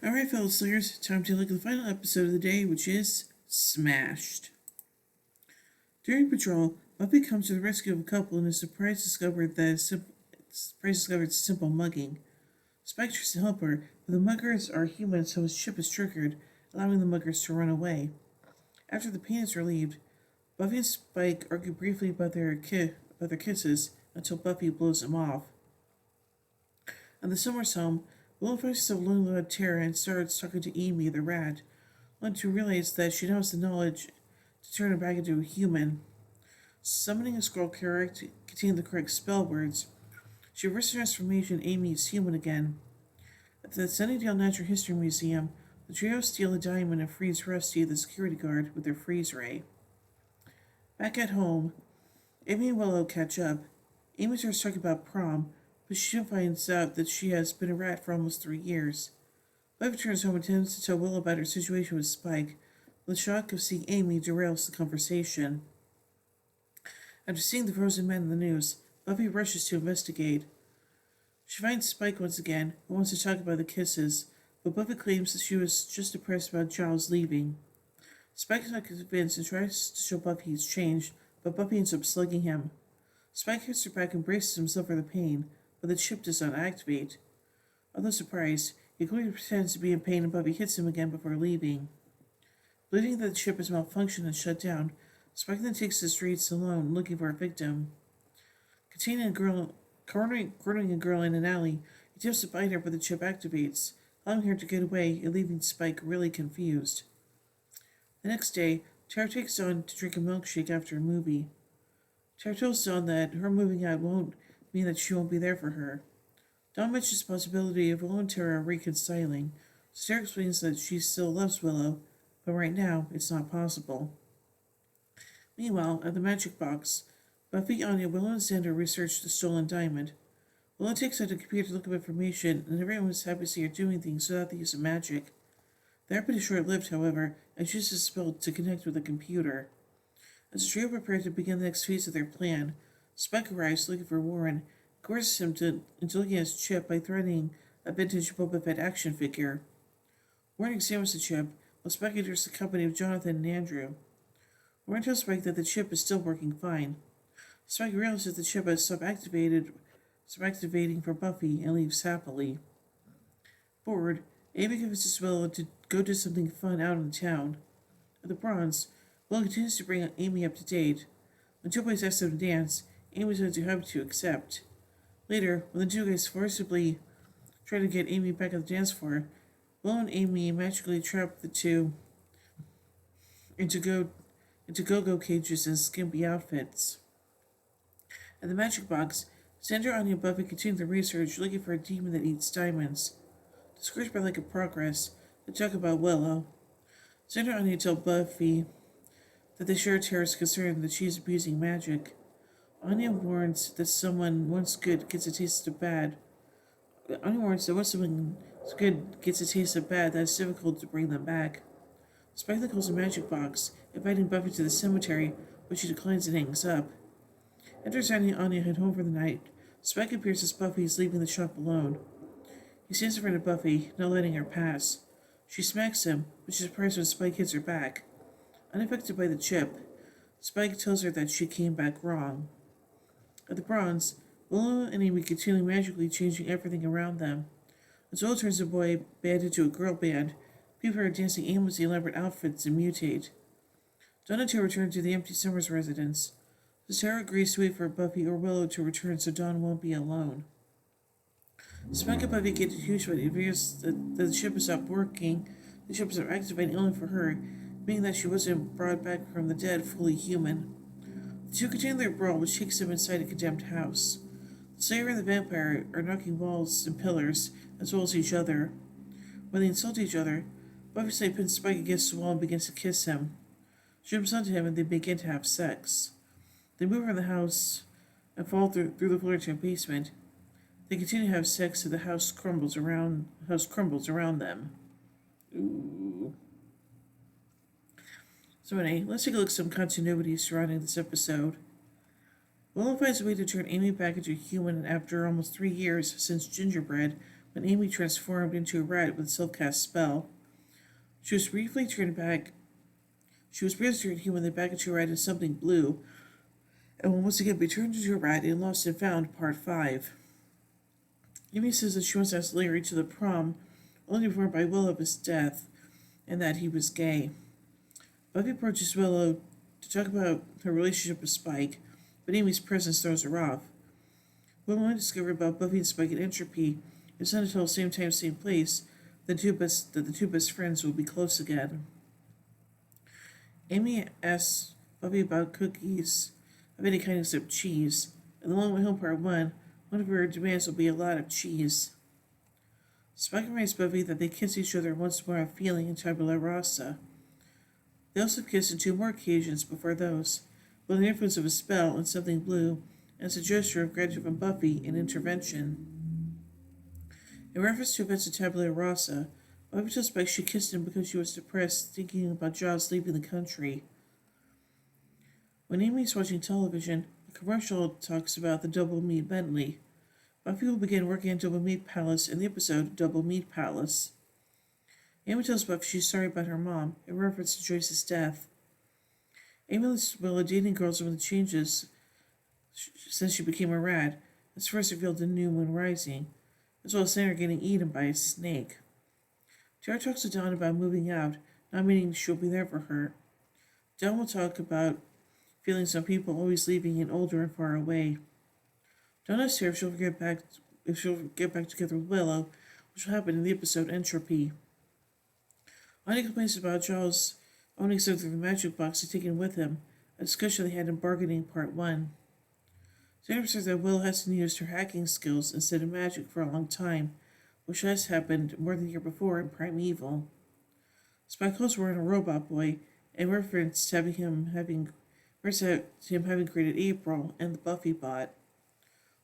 Alright, fellow slingers, time to look at the final episode of the day, which is Smashed. During patrol, Buffy comes to the rescue of a couple and is surprised discovered it's a simple mugging. Spike tries to help her, but the muggers are human, so his chip is triggered, allowing the muggers to run away. After the pain is relieved, Buffy and Spike argue briefly about their kisses until Buffy blows them off. At the Summers home, Willow finds herself alone with Tara and starts talking to Amy the rat, only to realize that she now has the knowledge to turn her back into a human. Summoning a scroll containing the correct spell words, she reverses her transformation. Amy is human again. At the Sunnydale Natural History Museum, the trio steal a diamond and freeze Rusty, the security guard, with their freeze ray. Back at home, Amy and Willow catch up. Amy starts talking about prom, but she soon finds out that she has been a rat for almost 3 years. Buffy returns home and attempts to tell Willow about her situation with Spike. The shock of seeing Amy derails the conversation. After seeing the frozen men in the news, Buffy rushes to investigate. She finds Spike once again and wants to talk about the kisses, but Buffy claims that she was just depressed about Giles leaving. Spike is not convinced and tries to show Buffy he's changed, but Buffy ends up slugging him. Spike hits her back and braces himself for the pain, but the chip does not activate. Although surprised, he quickly pretends to be in pain and Buffy hits him again before leaving. Believing that the chip has malfunctioned and shut down, Spike then takes the streets alone, looking for a victim. Cornering a girl in an alley, he attempts to bite her, but the chip activates, allowing her to get away and leaving Spike really confused. The next day, Tara takes Dawn to drink a milkshake after a movie. Tara tells Dawn that her moving out won't mean that she won't be there for her. Dawn mentions the possibility of Willow and Tara reconciling, so Tara explains that she still loves Willow, but right now it's not possible. Meanwhile, at the magic box, Buffy, Anya, Willow, and Xander research the stolen diamond. Willow takes out a computer to look up information, and everyone is happy to see her doing things without the use of magic. They are pretty short-lived, however, and she uses a spell to connect with the computer. As the trio prepare to begin the next phase of their plan, Spike arrives looking for Warren, coerces him into looking at his chip by threatening a vintage Boba Fett action figure. Warren examines the chip, while Spike enters the company of Jonathan and Andrew. Warren tells Spike that the chip is still working fine. Spike realizes the chip has stopped activating for Buffy and leaves happily. Bored, Amy convinces Willow to go do something fun out in town. At the Bronze, Willow continues to bring Amy up to date. When two boys ask them to dance, Amy is too happy to accept. Later, when the two guys forcibly try to get Amy back at the dance floor, Willow and Amy magically trap the two into go-go cages and skimpy outfits. At the magic box, Xander, Anya, and Buffy continue the research looking for a demon that eats diamonds. Discouraged by lack of progress, they talk about Willow. Xander and Anya tell Buffy that they share Tara's concern that she is abusing magic. Anya warns that someone once good gets a taste of bad. Anya warns that once someone good gets a taste of bad, that it's difficult to bring them back. Spike then calls a magic box, inviting Buffy to the cemetery, but she declines and hangs up. After Xander and Anya head home for the night, Spike appears as Buffy is leaving the shop alone. He stands in front of Buffy, not letting her pass. She smacks him, but she's surprised when Spike hits her back. Unaffected by the chip, Spike tells her that she came back wrong. At the Bronze, Willow and Amy continue magically changing everything around them. As Willow turns a boy band into a girl band, people are dancing aimlessly elaborate outfits and mutate. Dawn and Tara return to the empty Summers residence. Tara agrees to wait for Buffy or Willow to return so Dawn won't be alone. Spike and Buffy get confused when it appears that the ship is stopped working. The ship is activating only for her, meaning that she wasn't brought back from the dead fully human. The two continue their brawl, which takes them inside a condemned house. The Slayer and the vampire are knocking walls and pillars, as well as each other. When they insult each other, Buffy pins Spike against the wall and begins to kiss him. She jumps onto him and they begin to have sex. They move around the house and fall through the floor to a basement. They continue to have sex so the house crumbles around them. Ooh. So anyway, let's take a look at some continuity surrounding this episode. Willow finds a way to turn Amy back into a human after almost 3 years since Gingerbread, when Amy transformed into a rat with a self-cast spell. She was briefly turned back. She was briefly turned human, then back into a rat in something blue, and will once again be turned into a rat in Lost and Found Part 5. Amy says that she wants to ask Larry to the prom, only informed by Willow of his death, and that he was gay. Buffy approaches Willow to talk about her relationship with Spike, but Amy's presence throws her off. Willow only discovered about Buffy and Spike at Entropy. It's not until same time, same place that the two best friends will be close again. Amy asks Buffy about cookies of any kind except cheese. In The Long Way Home Part 1, one of her demands will be a lot of cheese. Spike reminds Buffy that they kiss each other once more of feeling in Tabula Rasa. They also kissed on 2 more occasions before those, with the influence of a spell and something blue, and as a gesture of gratitude from Buffy and intervention. In reference to events in Tabula Rasa, Buffy tells Spike she kissed him because she was depressed, thinking about Giles leaving the country. When Amy is watching television, a commercial talks about the Double Meat Bentley. Buffy will begin working on Double Meat Palace in the episode Double Meat Palace. Amy tells Buffy she's sorry about her mom, in reference to Joyce's death. Amy lists Willow dating girls with the changes since she became a rat, as first revealed in New Moon Rising, as well as Sandra getting eaten by a snake. Tara talks to Dawn about moving out, not meaning she'll be there for her. Dawn will talk about feeling some people always leaving and older and far away. Dawn asks Tara if she'll get back together with Willow, which will happen in the episode Entropy. Anya complains about Giles owning something from the magic box he'd taken with him, a discussion they had in Bargaining Part 1. Sandra says that Willow hasn't used her hacking skills instead of magic for a long time, which has happened more than a year before in Primeval. Spike calls Warren a robot boy, and referenced him having created April and the Buffy bot.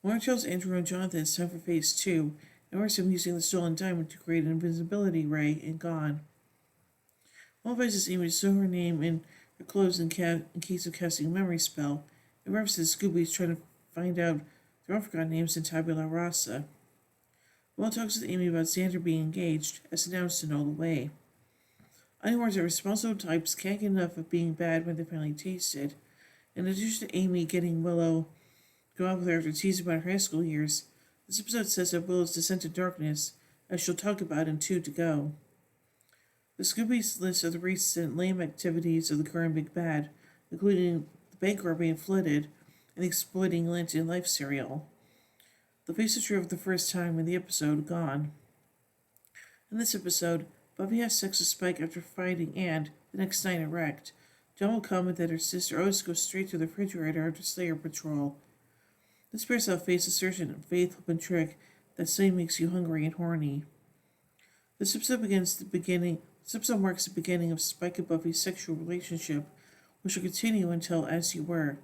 Warren tells Andrew and Jonathan it's time for Phase 2, and orders him using the stolen diamond to create an invisibility ray and gone. One advises Amy to sew her name in her clothes in case of casting a memory spell, and references Scooby's trying to find out their own forgotten names in Tabula Rasa. Will talks with Amy about Xander being engaged, as announced in All the Way. Anya warns that responsible types can't get enough of being bad when they finally taste it. In addition to Amy getting Willow go out with her after teasing about her high school years, this episode says that Willow's descent to darkness, as she'll talk about in 2 to Go. The Scooby's list of the recent lame activities of the current Big Bad, including the bank robbery being flooded and the exploiting Lent in Life serial. The face is true for the first time in the episode Gone. In this episode, Buffy has sex with Spike after fighting and, the next night, erect. Dawn will comment that her sister always goes straight to the refrigerator after Slayer patrol. This bears out Faith's assertion of Faith, hope, and trick that slaying makes you hungry and horny. This episode marks the beginning of Spike and Buffy's sexual relationship, which will continue until As You Were.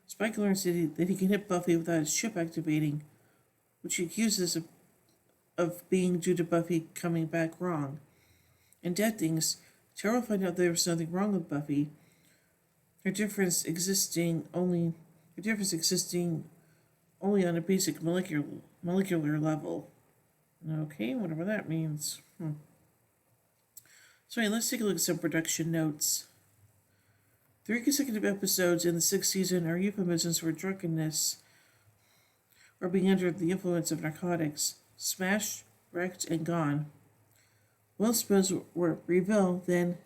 Spike learns that he can hit Buffy without his chip activating, which he accuses of being due to Buffy coming back wrong. In Dead Things, Tara will find out there was nothing wrong with Buffy, her difference existing only on a basic molecular level. Okay, whatever that means. So let's take a look at some production notes. 3 consecutive episodes in the 6th season are euphemisms for drunkenness or being under the influence of narcotics. Smashed, wrecked, and gone. Well, spells were reveal, then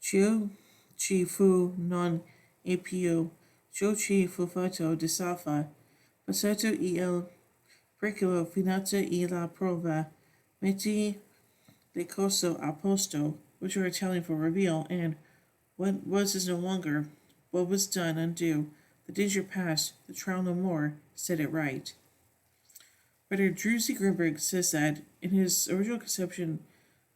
Chiu Chi Fu non Apu, Cho Chi Fufato de Safa, Passato el Preculo Finata e la Prova, Metti de Coso a Posto, which are Italian for reveal, and what was is no longer, what was done undo, the danger past, the trial no more, said it right. Writer Drew C. Greenberg says that, in his original conception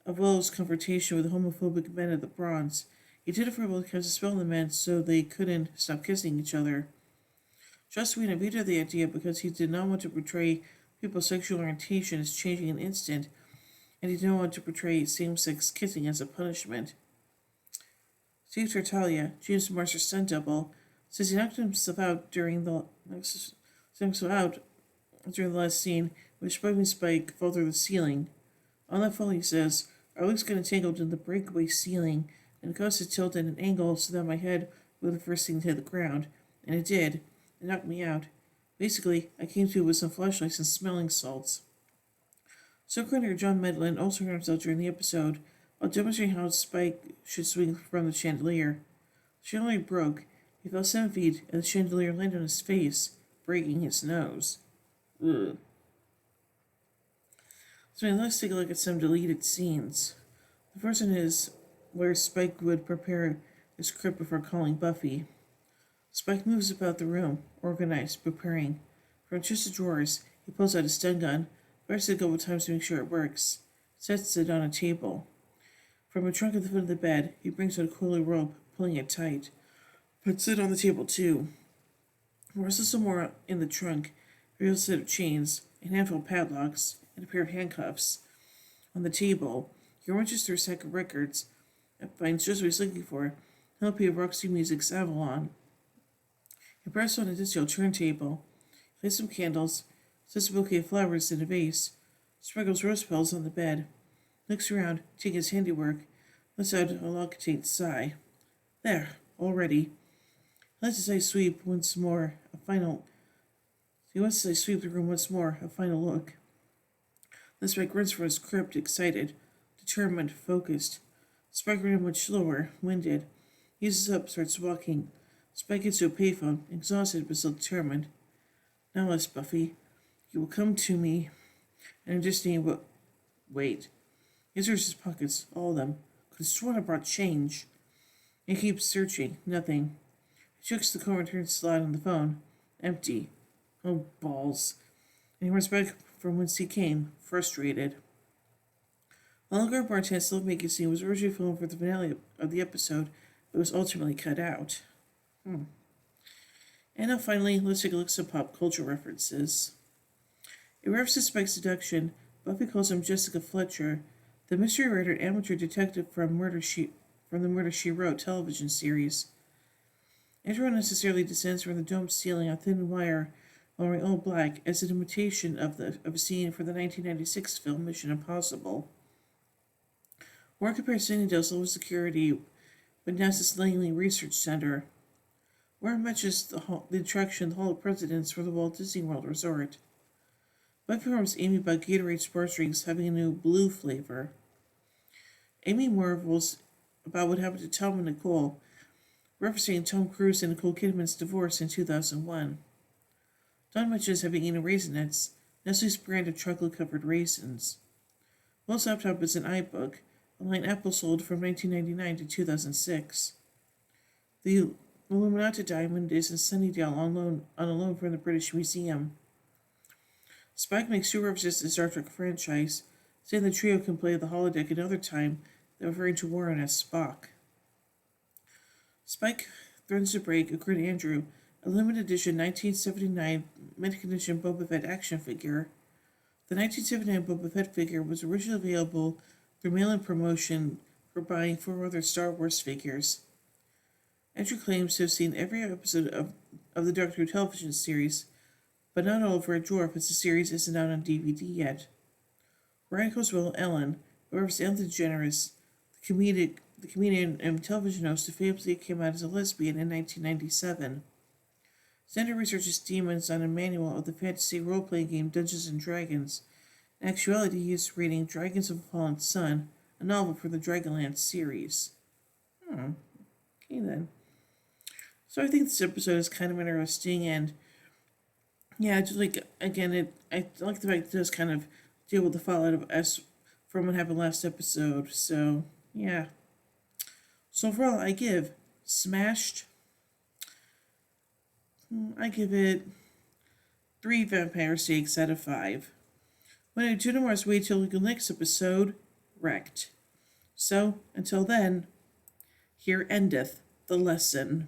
of Willow's confrontation with the homophobic men of the Bronze, he did it for Will because the spell the men so they couldn't stop kissing each other. Joss Whedon vetoed the idea because he did not want to portray people's sexual orientation as changing in an instant, and he didn't want to portray same-sex kissing as a punishment. Steve Tartaglia, James Marsters' stunt double, says he knocked himself out during the last scene, which Spike and Spike fall through the ceiling. On that fall, he says, "Our legs got entangled in the breakaway ceiling, and it caused to tilt at an angle so that my head was the first thing to hit the ground. And it did. It knocked me out. Basically, I came to with some flashlights and smelling salts." Showrunner John Medlin also hurt himself during the episode while demonstrating how Spike should swing from the chandelier. The chandelier broke. He fell 7 feet, and the chandelier landed on his face, breaking his nose. Ugh. So let's take a look at some deleted scenes. The first one is where Spike would prepare his script before calling Buffy. Spike moves about the room, organized, preparing. From chest of drawers, he pulls out a stun gun, fires it a couple times to make sure it works, sets it on a table. From a trunk at the foot of the bed, he brings out a coil of rope, pulling it tight, puts it on the table too. Wrestles some more in the trunk, reveals a set of chains, a handful of padlocks, and a pair of handcuffs. On the table, he rummage through a stack of records and finds just what he's looking for, an LP of Roxy Music's Avalon. He presses on a disco turntable, lights some candles, sets a bouquet of flowers in a vase, sprinkles rose petals on the bed, looks around, taking his handiwork, lets out a locate sigh. There, all ready. He wants to sweep the room once more, a final look. Then Spike runs for his crypt, excited, determined, focused. Spike ran much slower, winded. He eases up, starts walking. Spike gets to a payphone, exhausted but still determined. "Now, less Buffy. You will come to me and understand what." Wait. He searches his pockets, all of them. Could have sworn I brought change. He keeps searching, nothing. He checks the call return slot on the phone. Empty. Oh, balls. And he runs back from whence he came, frustrated. While the bartend's love-making scene was originally filmed for the finale of the episode, it was ultimately cut out. And now finally, let's take a look at some pop culture references. In reference to Spike's seduction, Buffy calls him Jessica Fletcher, the mystery writer and amateur detective from the Murder, She Wrote television series. Andrew unnecessarily descends from the domed ceiling on thin wire while wearing all black as an imitation of a scene for the 1996 film Mission Impossible. Warren compares Sunnydale's level of security with NASA's Langley Research Center. Warren mentions the attraction the Hall of Presidents for the Walt Disney World Resort. Buffy informs Amy about Gatorade sports drinks having a new blue flavor. Amy marvels about what happened to Tom and Nicole, referencing Tom Cruise and Nicole Kidman's divorce in 2001. Dawn mentions having eaten Raisinets, Nestle's brand of chocolate-covered raisins. Will's laptop is an iBook, a line Apple sold from 1999 to 2006. The Illuminati diamond is in Sunnydale on a loan from the British Museum. Spike makes 2 references to the Star Trek franchise, saying the trio can play the holodeck another time, then referring to Warren as Spock. Spike threatens to break, according to Andrew, a limited edition 1979 mint condition Boba Fett action figure. The 1979 Boba Fett figure was originally available through mail-in promotion for buying 4 other Star Wars figures. Andrew claims to have seen every episode of the Doctor Who television series, but not all of Red Dwarf, as the series isn't out on DVD yet. Ryan calls Will Ellen, who refers to Ellen DeGeneres, the comedian and television host who famously came out as a lesbian in 1997. Xander researches demons on a manual of the fantasy role-playing game Dungeons & Dragons. In actuality, he is reading Dragons of the Fallen Sun, a novel for the Dragonlance series. Okay then. So I think this episode is kind of interesting, and yeah, just like, again, I like the fact it does kind of deal with the fallout of us from what happened last episode, so yeah. So overall, I give Smashed, I give it 3 vampire steaks out of 5. When I do no more, wait till the next episode, Wrecked. So, until then, here endeth the lesson.